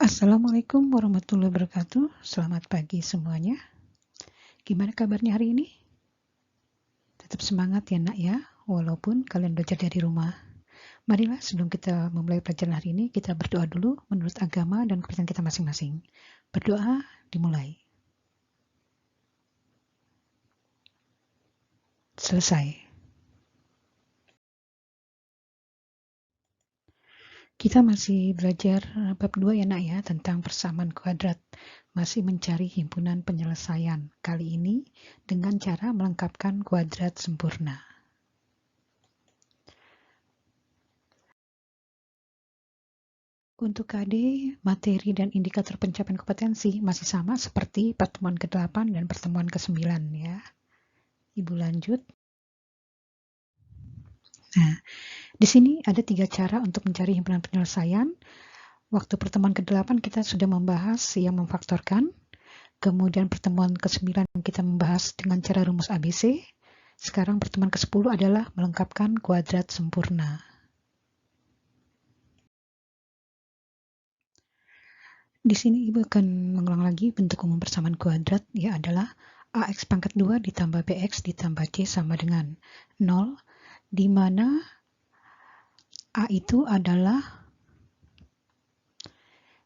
Assalamualaikum warahmatullahi wabarakatuh. Selamat pagi semuanya. Gimana kabarnya hari ini? Tetap semangat ya nak ya, walaupun kalian belajar dari rumah. Marilah sebelum kita memulai pelajaran hari ini, kita berdoa dulu menurut agama dan kepercayaan kita masing-masing. Berdoa dimulai. Selesai. Kita masih belajar bab 2 ya nak ya, tentang persamaan kuadrat. Masih mencari himpunan penyelesaian. Kali ini dengan cara melengkapkan kuadrat sempurna. Untuk KD, materi dan indikator pencapaian kompetensi masih sama seperti pertemuan ke-8 dan pertemuan ke-9 ya. Ibu lanjut. Nah, di sini ada 3 cara untuk mencari himpunan penyelesaian. Waktu pertemuan ke-8 kita sudah membahas yang memfaktorkan. Kemudian pertemuan ke-9 kita membahas dengan cara rumus ABC. Sekarang pertemuan ke-10 adalah melengkapkan kuadrat sempurna. Di sini Ibu akan mengulang lagi bentuk umum persamaan kuadrat, ya adalah AX pangkat 2 ditambah BX ditambah C sama dengan 0, di mana A itu adalah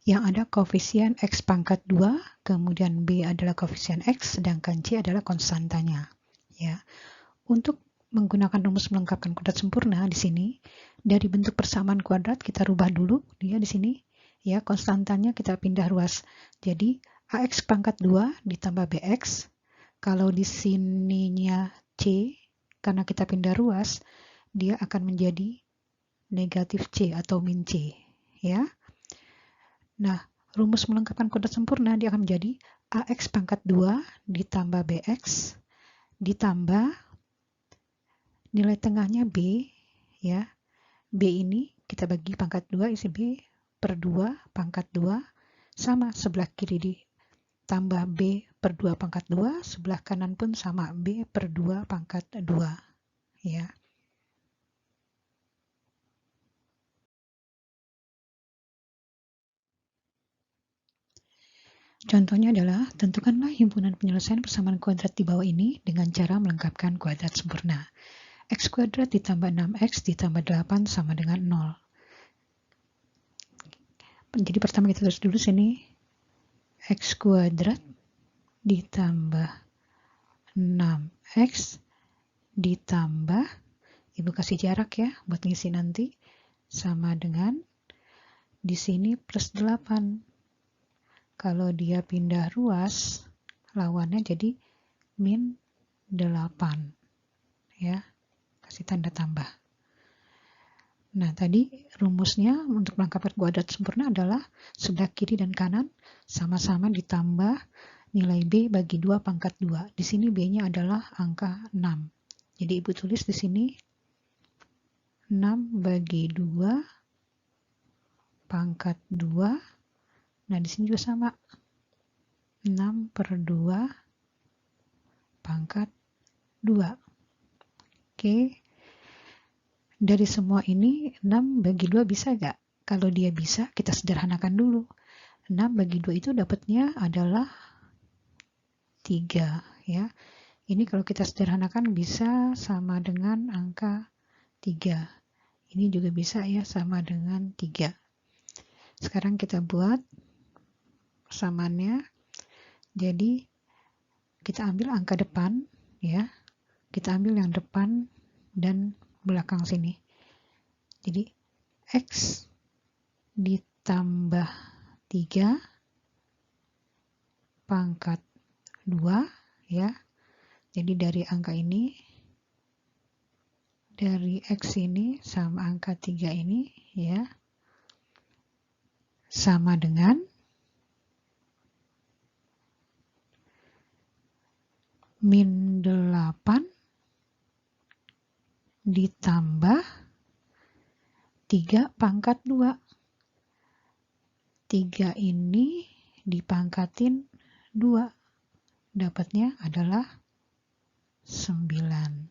yang ada koefisien X pangkat 2, kemudian B adalah koefisien X, sedangkan C adalah konstantanya. Ya. Untuk menggunakan rumus melengkapkan kuadrat sempurna di sini, dari bentuk persamaan kuadrat kita rubah dulu dia di sini. Ya, konstantanya kita pindah ruas. Jadi AX pangkat 2 ditambah BX. Kalau di sininya C, karena kita pindah ruas, dia akan menjadi negatif C atau min C. Ya. Nah, rumus melengkapkan kuadrat sempurna dia akan menjadi AX pangkat 2 ditambah BX ditambah nilai tengahnya B, ya. B ini kita bagi pangkat 2 isi B per 2 pangkat 2 sama sebelah kiri ditambah B per 2 pangkat 2, sebelah kanan pun sama B per 2 pangkat 2 ya. Contohnya adalah tentukanlah himpunan penyelesaian persamaan kuadrat di bawah ini dengan cara melengkapkan kuadrat sempurna. X kuadrat ditambah 6X ditambah 8 sama dengan 0. Jadi pertama kita tulis dulu sini X kuadrat ditambah 6X ditambah, Ibu kasih jarak ya buat ngisi nanti, sama dengan di sini plus 8. Kalau dia pindah ruas, lawannya jadi min 8 ya, kasih tanda tambah. Nah, tadi rumusnya untuk melengkapkan kuadrat sempurna adalah sebelah kiri dan kanan sama-sama ditambah nilai B bagi 2 pangkat 2. Di sini B-nya adalah angka 6. Jadi Ibu tulis di sini 6 bagi 2 pangkat 2. Nah, di sini juga sama. 6 per 2 pangkat 2. Oke. Dari semua ini 6 bagi 2 bisa gak? Kalau dia bisa, kita sederhanakan dulu. 6 bagi 2 itu dapatnya adalah 3 ya. Ini kalau kita sederhanakan bisa sama dengan angka 3. Ini juga bisa ya sama dengan 3. Sekarang kita buat persamaannya. Jadi kita ambil angka depan ya. Kita ambil yang depan dan belakang sini. Jadi X ditambah 3 pangkat 2 ya. Jadi dari angka ini, dari X ini sama angka 3 ini ya, sama dengan min 8 ditambah 3 pangkat 2. 3 ini dipangkatin 2. Dapatnya adalah 9.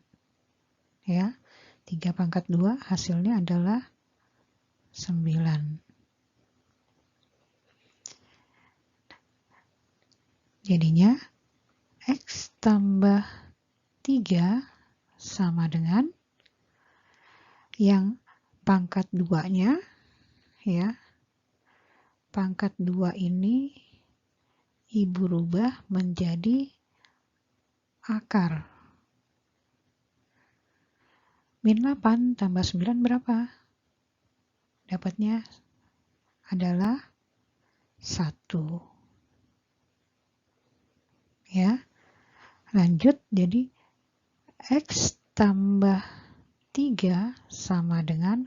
Ya. 3 pangkat 2 hasilnya adalah 9. Jadinya X tambah 3 sama dengan yang pangkat 2-nya, ya. Pangkat 2 ini Ibu rubah menjadi akar. Min 8 tambah 9 berapa? Dapatnya adalah 1. Ya. Lanjut, jadi X tambah 3 sama dengan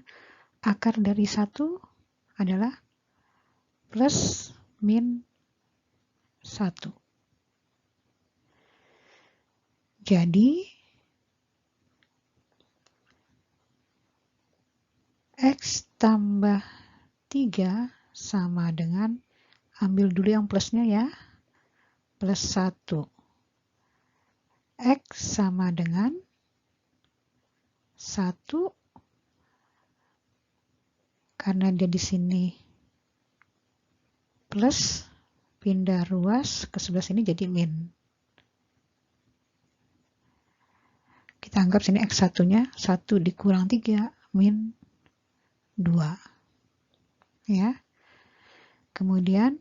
akar dari 1 adalah plus min 1. Jadi X tambah 3 sama dengan, ambil dulu yang plusnya ya, plus 1. X sama dengan 1, karena dia di sini plus, pindah ruas ke sebelah sini jadi min. Kita anggap sini X1-nya 1 dikurang 3, min 2. Ya. Kemudian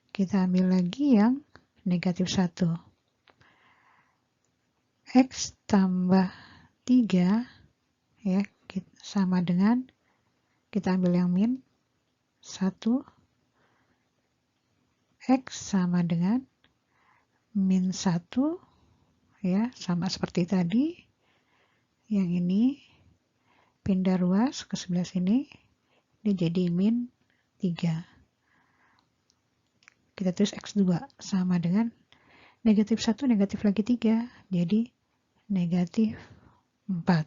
kita ambil lagi yang negatif 1. X tambah 3 ya, sama dengan, kita ambil yang min 1. X sama dengan min 1 ya, sama seperti tadi. Yang ini pindah ruas ke sebelah sini, dia jadi min 3. Kita tulis X2 sama dengan negatif 1 negatif lagi 3, jadi negatif 4.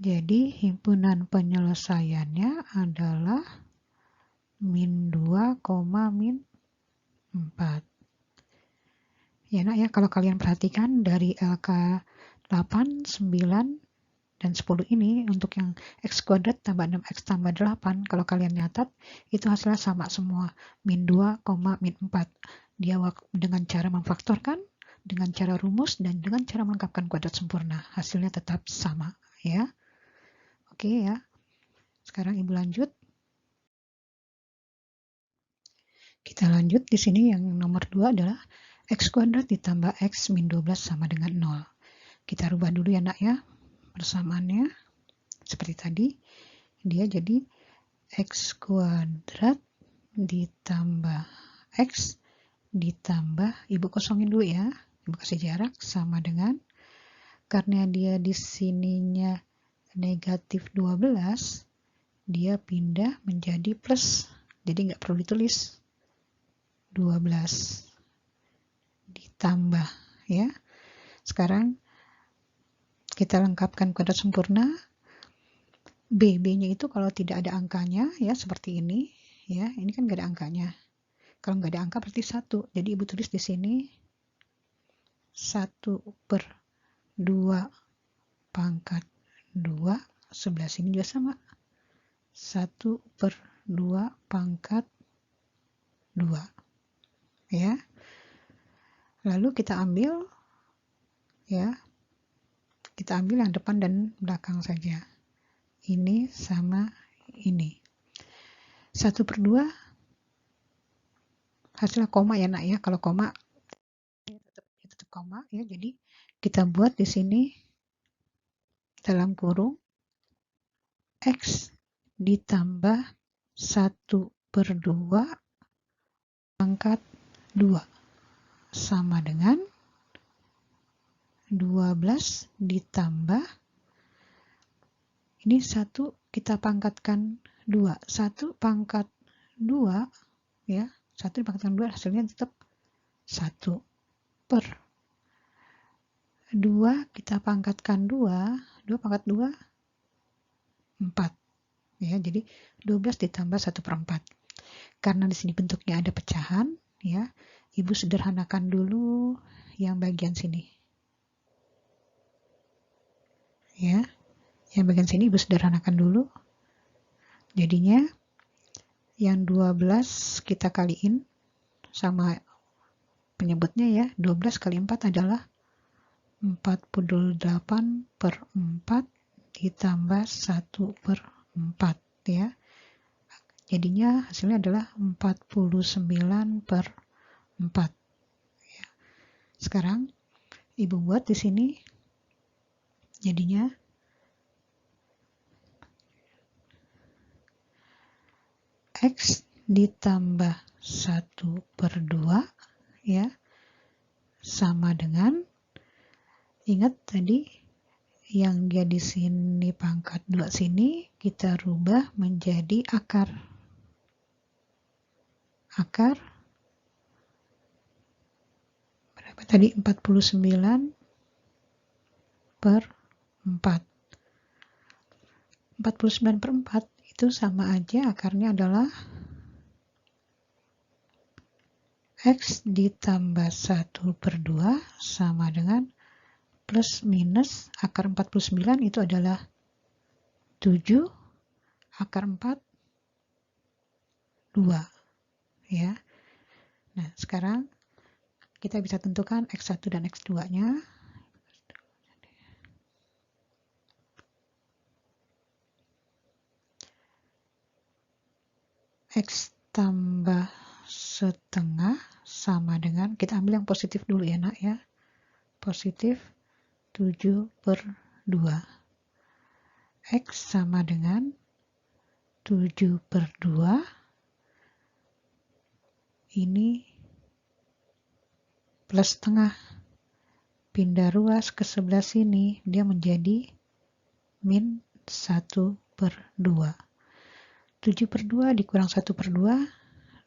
Jadi himpunan penyelesaiannya adalah min 2, min 4. Ya nak ya, kalau kalian perhatikan dari LK 8, 9, dan 10 ini, untuk yang X kuadrat tambah 6X tambah 8, kalau kalian nyatat, itu hasilnya sama semua, min 2, min 4. Dia dengan cara memfaktorkan, dengan cara rumus, dan dengan cara melengkapkan kuadrat sempurna. Hasilnya tetap sama, ya. Oke ya. Sekarang Ibu lanjut. Kita lanjut di sini yang nomor 2 adalah X kuadrat ditambah X min 12 sama dengan 0. Kita rubah dulu ya nak ya, persamaannya. Seperti tadi, dia jadi X kuadrat ditambah X ditambah, Ibu kosongin dulu ya, Ibu kasih jarak, sama dengan, karena dia di sininya negatif 12, dia pindah menjadi plus, jadi nggak perlu ditulis 12 ditambah ya. Sekarang kita lengkapkan kuadrat sempurna. B-nya itu kalau tidak ada angkanya ya, seperti ini ya, ini kan nggak ada angkanya. Kalau nggak ada angka berarti 1. Jadi Ibu tulis di sini 1/2 pangkat 2. Sebelah sini juga sama. 1/2 pangkat 2. Ya. Lalu kita ambil ya. Kita ambil yang depan dan belakang saja. Ini sama ini. 1/2 hasilnya koma ya nak ya. Kalau koma tetap koma ya. Jadi kita buat di sini dalam kurung X ditambah 1/2 pangkat 2 sama dengan 12 ditambah, ini 1 kita pangkatkan 2. 1 pangkat 2 ya. 1 dipangkatkan 2 hasilnya tetap 1/2 kita pangkatkan 2 pangkat 2 4 ya, jadi 12 ditambah 1/4. Karena di sini bentuknya ada pecahan ya, Ibu sederhanakan dulu yang bagian sini ya, yang bagian sini Ibu sederhanakan dulu. Jadinya yang 12 kita kaliin sama penyebutnya ya, 12 kali 4 adalah 48/4 ditambah 1/4 ya. Jadinya hasilnya adalah 49/4 ya. Sekarang Ibu buat di sini jadinya X ditambah 1/2 ya, sama dengan, ingat tadi yang dia di sini pangkat 2 sini kita rubah menjadi akar. Akar berapa tadi? 49/4. 49/4 itu sama aja akarnya adalah X ditambah 1/2 sama dengan plus minus akar 49 itu adalah 7 akar 4 2 ya. Nah, sekarang kita bisa tentukan X1 dan X2-nya. X tambah setengah sama dengan, kita ambil yang positif dulu ya nak ya, positif 7/2. X sama dengan 7/2, ini plus setengah, pindah ruas ke sebelah sini, dia menjadi min 1/2. 7/2 dikurang 1/2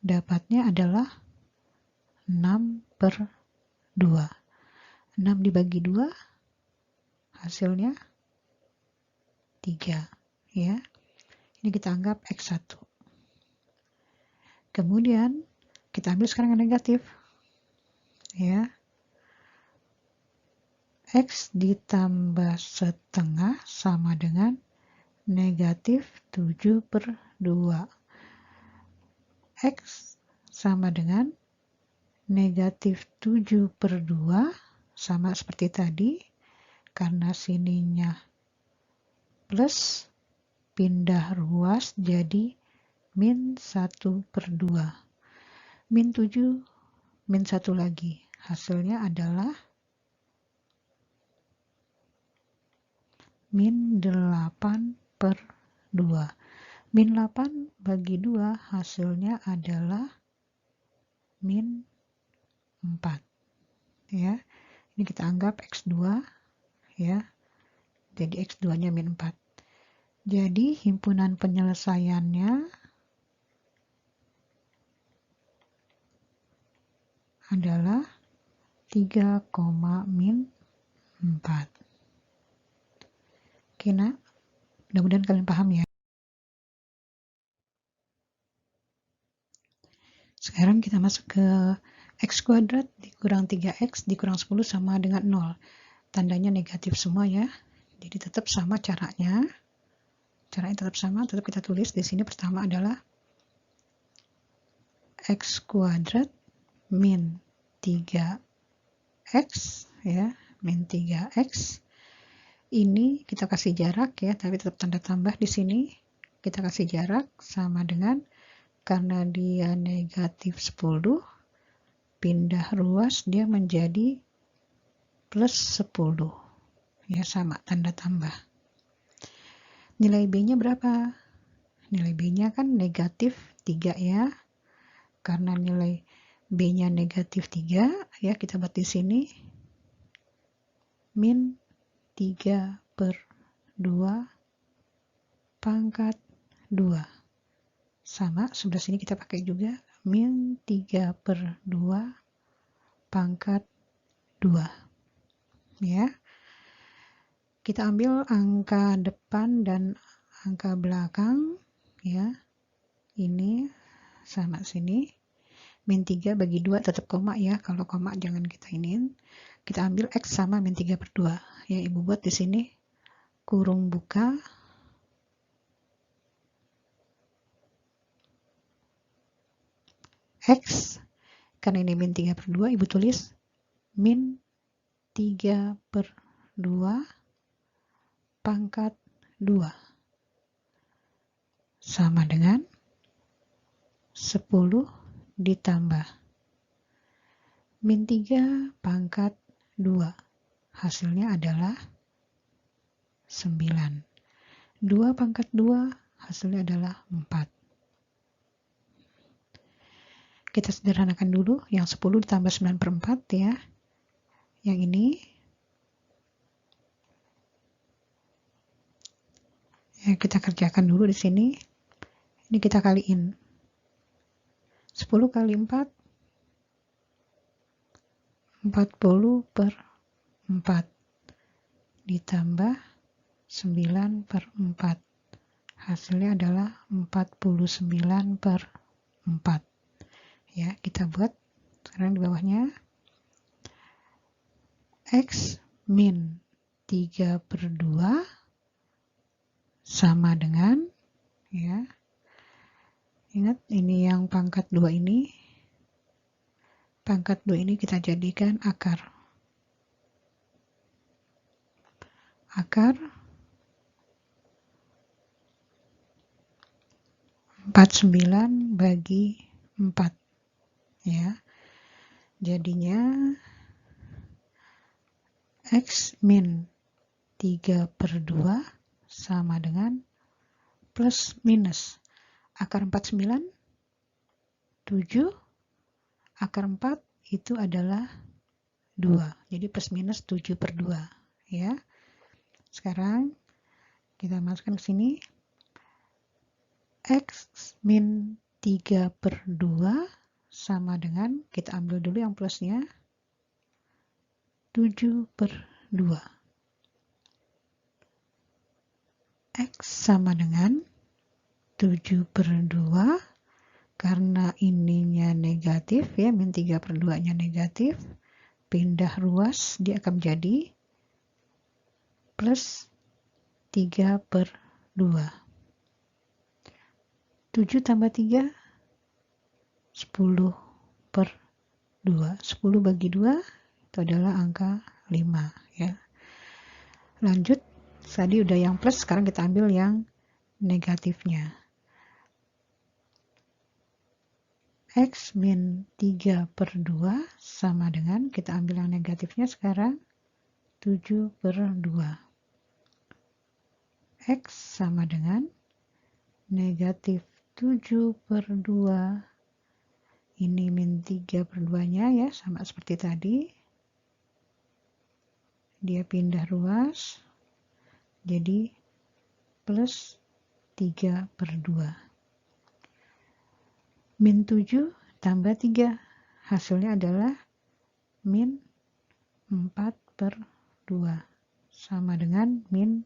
dapatnya adalah 6/2. 6 dibagi 2 hasilnya 3 ya. Ini kita anggap X1. Kemudian kita ambil sekarang yang negatif ya. X ditambah setengah sama dengan negatif 7/2. X sama dengan negatif 7/2, sama seperti tadi, karena sininya plus, pindah ruas jadi min 1/2. Min 7, min 1 lagi. Hasilnya adalah min 8/2. Min 8 bagi 2 hasilnya adalah min 4 ya. Ini kita anggap X2 ya. Jadi X2-nya min 4. Jadi himpunan penyelesaiannya adalah 3, min 4. Oke nak, mudah-mudahan kalian paham ya. Sekarang kita masuk ke X kuadrat dikurang 3X dikurang 10 sama dengan 0. Tandanya negatif semua ya. Jadi tetap sama caranya. Caranya tetap sama, tetap kita tulis di sini. Pertama adalah X kuadrat min 3X ya, min 3X. Ini kita kasih jarak ya, tapi tetap tanda tambah di sini. Kita kasih jarak sama dengan, karena dia negatif 10, pindah ruas dia menjadi plus 10. Ya, sama tanda tambah. Nilai B-nya berapa? Nilai B-nya kan negatif 3 ya. Karena nilai B-nya negatif 3, ya kita buat di sini min 3/2 pangkat 2. Sama, sebelah sini kita pakai juga min 3/2 pangkat 2. Ya. Kita ambil angka depan dan angka belakang ya. Ini sama sini. Min 3 bagi 2 tetap koma ya. Kalau koma jangan kita iniin. Kita ambil X sama min 3/2. Ya, Ibu buat di sini kurung buka X karena ini min 3/2, Ibu tulis min 3/2 pangkat 2 sama dengan 10 ditambah min 3 pangkat 2. Hasilnya adalah 9. 2 pangkat 2 hasilnya adalah 4. Kita sederhanakan dulu, yang 10 ditambah 9/4 ya. Yang ini ya, kita kerjakan dulu di sini. Ini kita kaliin. 10 kali 4, 40/4 ditambah 9/4. Hasilnya adalah 49/4. Ya, kita buat sekarang di bawahnya. X min 3/2 sama dengan, ya, ingat ini yang pangkat 2 ini, pangkat 2 ini kita jadikan akar. Akar 49 bagi 4. Ya, jadinya X min 3/2 sama dengan plus minus akar 49 7, akar 4 itu adalah 2, jadi plus minus 7/2 ya. Sekarang kita masukkan ke sini, X min 3/2 sama dengan, kita ambil dulu yang plusnya, 7/2. X sama dengan 7/2, karena ininya negatif ya, min 3/2 nya negatif, pindah ruas dia akan menjadi plus 3/2. 7 tambah 3, 10/2. 10 bagi 2 itu adalah angka 5 ya. Lanjut, tadi udah yang plus, sekarang kita ambil yang negatifnya. X min 3/2 sama dengan, kita ambil yang negatifnya sekarang, 7/2. X sama dengan negatif 7/2. Ini min 3/2 nya ya, sama seperti tadi. Dia pindah ruas, jadi plus 3/2. Min 7 tambah 3, hasilnya adalah min 4/2, sama dengan min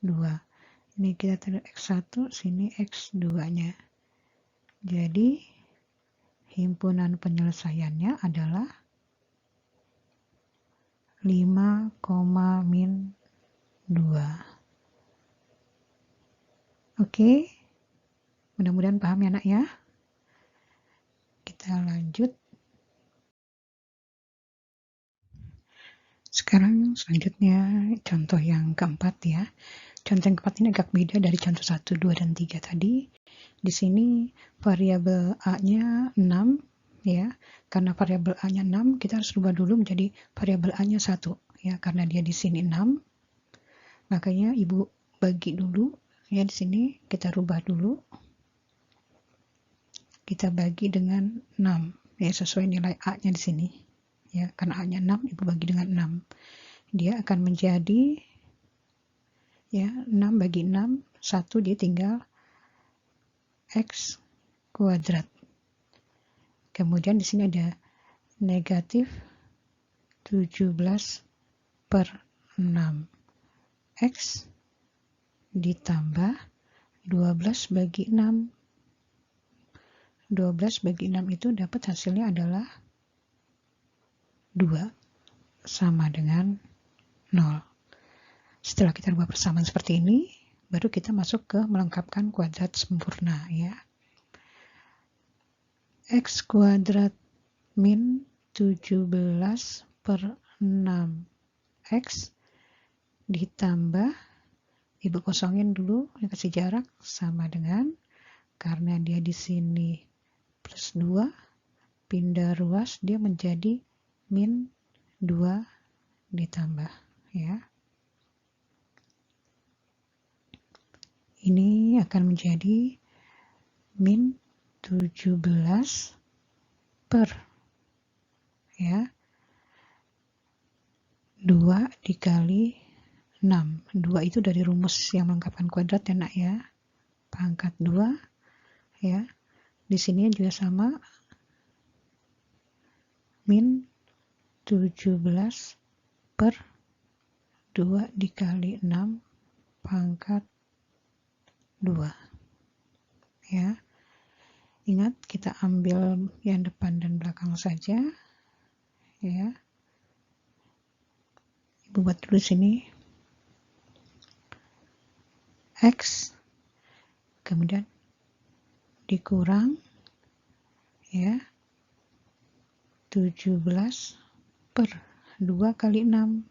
2. Ini kita taruh X1, sini X2-nya. Jadi, himpunan penyelesaiannya adalah 5, min 2. Oke, mudah-mudahan paham ya nak ya. Kita lanjut. Sekarang selanjutnya contoh yang keempat ya. Contoh yang keempat ini agak beda dari contoh 1, 2, dan 3 tadi. Di sini variabel A-nya 6 ya. Karena variabel A-nya 6, kita harus rubah dulu menjadi variabel A-nya 1 ya, karena dia di sini 6. Makanya Ibu bagi dulu ya, di sini kita rubah dulu. Kita bagi dengan 6 ya, sesuai nilai A-nya di sini. Ya, karena A-nya 6, Ibu bagi dengan 6. Dia akan menjadi ya, 6 bagi 6, 1 dia tinggal X kuadrat. Kemudian di sini ada negatif 17/6. X ditambah 12 bagi 6. 12 bagi 6 itu dapat hasilnya adalah 2 sama dengan 0. Setelah kita rubah persamaan seperti ini, baru kita masuk ke melengkapkan kuadrat sempurna ya. X kuadrat min 17 per 6x ditambah, ibu kosongin dulu, kasih jarak, sama dengan, karena dia di sini plus 2, pindah ruas, dia menjadi min 2 ditambah, ya. Ini akan menjadi min 17 per, ya, 2 dikali 6. 2 itu dari rumus yang melengkapkan kuadrat ya nak ya. Pangkat 2, ya. Di sini juga sama, min 17 per 2 dikali 6 pangkat 2. Ya. Ingat, kita ambil yang depan dan belakang saja. Ya. Ibu buat dulu sini. X, kemudian dikurang, ya, 17 per 2 kali 6.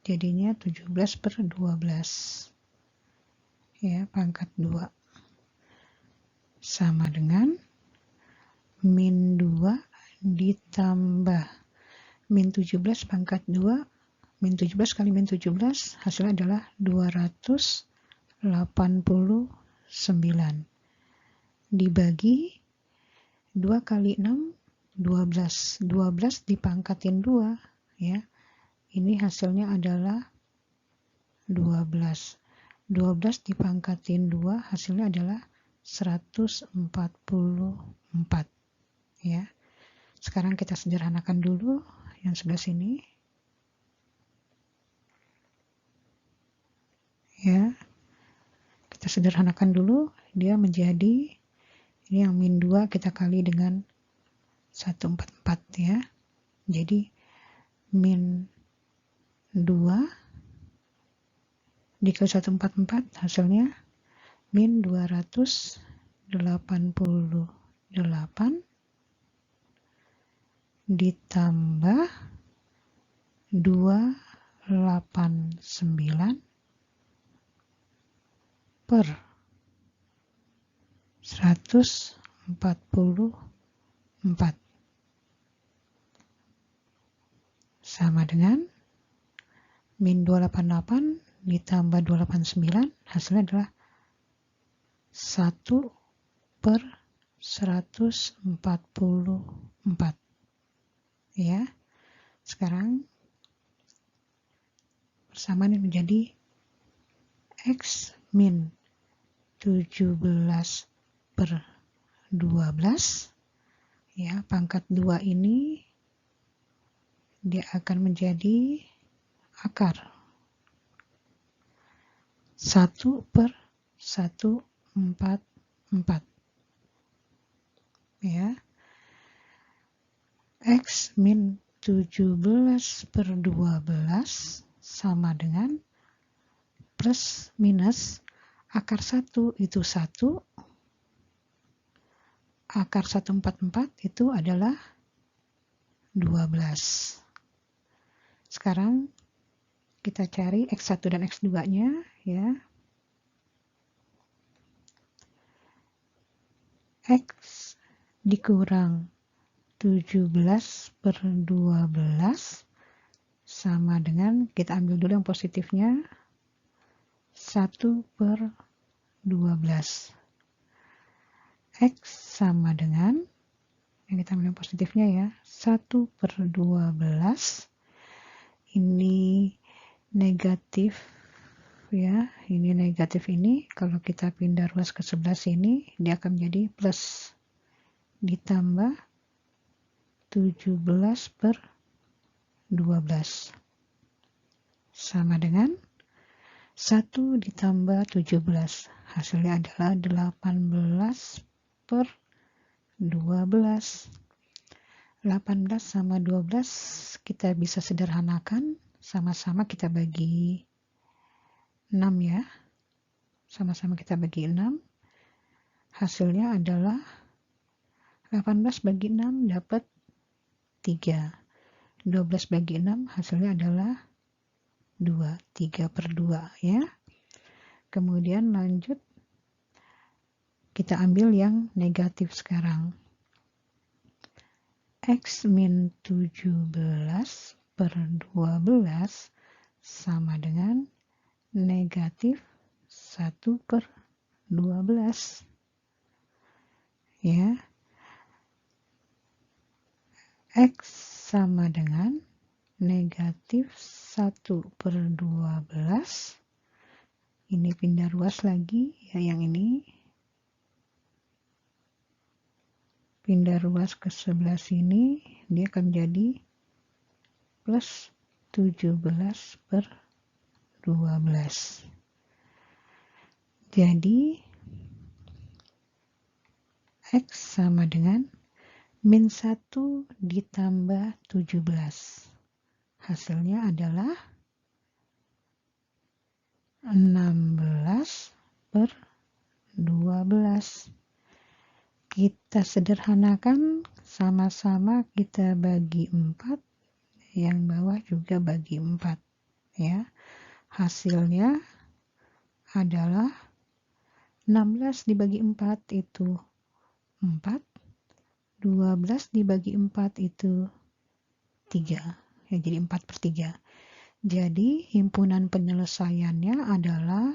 Jadinya 17 per 12. Ya, pangkat 2. Sama dengan min 2 ditambah min 17 pangkat 2. Min 17 kali min 17 hasilnya adalah 289. Dibagi 2 kali 6, 12. 12 dipangkatin 2, ya. Ini hasilnya adalah 12. 12 dipangkatin 2 hasilnya adalah 144. Ya. Sekarang kita sederhanakan dulu yang sebelah sini. Ya. Kita sederhanakan dulu, dia menjadi, ini yang min 2 kita kali dengan 144, ya. Jadi min 2 dikali 144 hasilnya min 288 ditambah 289 per 144 sama dengan min 288 ditambah 289 hasilnya adalah 1 per 144. Ya. Sekarang persamaan ini menjadi X min 17 per 12. Ya, pangkat 2 ini dia akan menjadi akar 1 per 144. Ya. X min 17 per 12 sama dengan plus minus akar 1 itu 1, akar 144 itu adalah 12. Sekarang kita cari X1 dan X2-nya, ya. X dikurang 17 per 12 sama dengan, kita ambil dulu yang positifnya, 1 per 12. X sama dengan, yang kita ambil yang positifnya ya, 1 per 12. Ini negatif, ya, ini negatif ini, kalau kita pindah ruas ke sebelah sini, dia akan menjadi plus, ditambah 17 per 12 sama dengan 1 ditambah 17, hasilnya adalah 18 per 12. 18 sama 12 kita bisa sederhanakan, sama-sama kita bagi 6 ya. Sama-sama kita bagi 6. Hasilnya adalah 18 bagi 6 dapat 3. 12 bagi 6 hasilnya adalah 2. 3 per 2 ya. Kemudian lanjut, kita ambil yang negatif sekarang. X min 17 per 12 sama dengan negatif 1 per 12. Ya. X sama dengan negatif 1 per 12. Ini pindah ruas lagi, ya yang ini. Pindah ruas ke sebelah sini, dia akan jadi plus 17 per 12. Jadi, X sama dengan min 1 ditambah 17. Hasilnya adalah 16 per 12. Kita sederhanakan, sama-sama kita bagi 4, yang bawah juga bagi 4 ya. Hasilnya adalah 16 dibagi 4 itu 4, 12 dibagi 4 itu 3, ya, jadi 4 per 3. Jadi himpunan penyelesaiannya adalah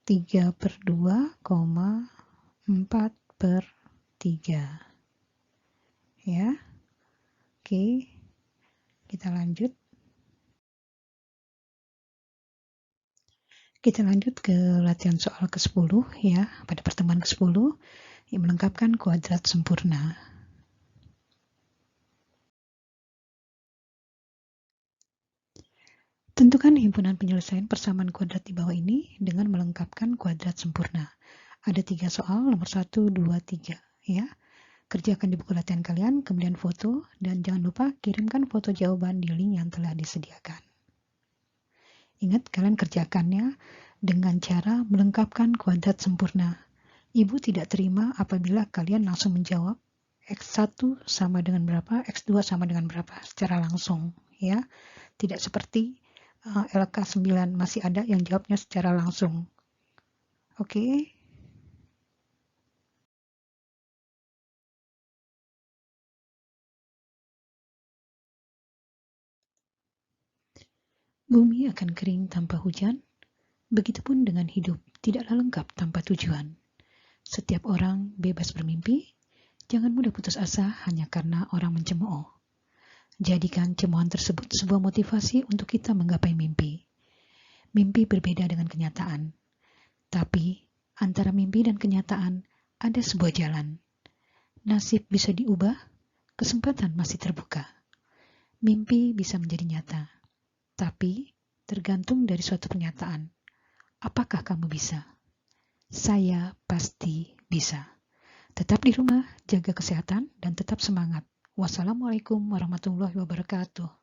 3 per 2, 4 per 3. Ya. Oke. Kita lanjut. Kita lanjut ke latihan soal ke-10 ya, pada pertemuan ke-10 yang melengkapkan kuadrat sempurna. Tentukan himpunan penyelesaian persamaan kuadrat di bawah ini dengan melengkapkan kuadrat sempurna. Ada 3 soal, nomor 1, 2, 3 ya. Kerjakan di buku latihan kalian, kemudian foto, dan jangan lupa kirimkan foto jawaban di link yang telah disediakan. Ingat, kalian kerjakannya dengan cara melengkapkan kuadrat sempurna. Ibu tidak terima apabila kalian langsung menjawab X1 sama dengan berapa, X2 sama dengan berapa secara langsung ya. Tidak seperti LK9 masih ada yang jawabnya secara langsung. Oke. Bumi akan kering tanpa hujan, begitupun dengan hidup tidaklah lengkap tanpa tujuan. Setiap orang bebas bermimpi, jangan mudah putus asa hanya karena orang mencemooh. Jadikan cemoohan tersebut sebuah motivasi untuk kita menggapai mimpi. Mimpi berbeda dengan kenyataan, tapi antara mimpi dan kenyataan ada sebuah jalan. Nasib bisa diubah, kesempatan masih terbuka. Mimpi bisa menjadi nyata, tapi tergantung dari suatu pernyataan. Apakah kamu bisa? Saya pasti bisa. Tetap di rumah, jaga kesehatan, dan tetap semangat. Wassalamualaikum warahmatullahi wabarakatuh.